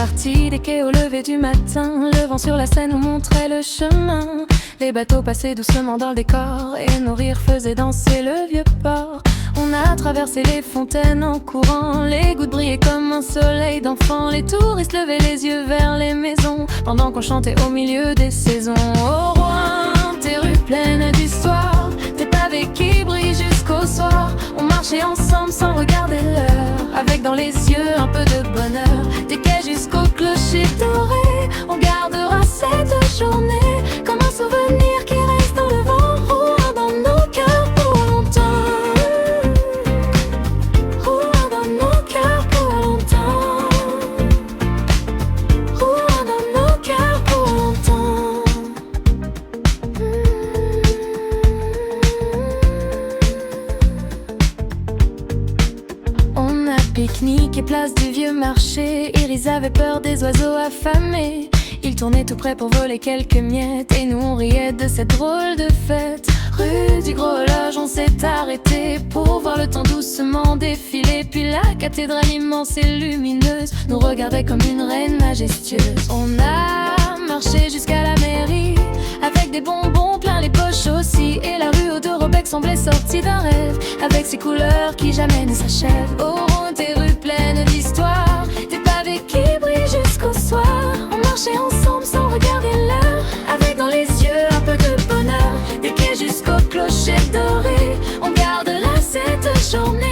partis des quais au lever du matin. Le vent sur la Seine nous montrait le chemin. Les bateaux passaient doucement dans le décor et nos rires faisaient danser le vieux port. On a traversé les fontaines en courant, les gouttes brillaient comme un soleil d'enfant. Les touristes levaient les yeux vers les maisons pendant qu'on chantait au milieu des saisons. Au Rouen, tes rues pleines d'histoire, tes pavés qui brillent jusqu'au soir. On marchait ensemble sans regarder l'heure, avec dans les yeux un peu de bonheur. Des quais jusqu'au clocher doré, on gardera cette journée comme un souvenir qui reste dans le vent, roulant dans nos cœurs pour longtemps. Roulant dans nos cœurs pour longtemps. Roulant dans nos cœurs pour longtemps. On a pique-niqué place du vieux marché. Iris avait peur des oiseaux affamés. Ils tournaient tout près pour voler quelques miettes et nous on riait de cette drôle de fête. Rue du Gros Horloge, on s'est arrêté pour voir le temps doucement défiler. Puis la cathédrale immense et lumineuse nous regardait comme une reine majestueuse. On a marché jusqu'à la mairie avec des bonbons plein les poches aussi. Et la rue Aude-Robec semblait sortie d'un rêve, avec ses couleurs qui jamais ne s'achèvent. Oh, tes rues pleines d'histoire, tes pavés qui brillent jusqu'au soir. On marchait ensemble sans regarder l'heure, avec dans les yeux un peu de bonheur. Des quais jusqu'au clocher doré, on gardera cette journée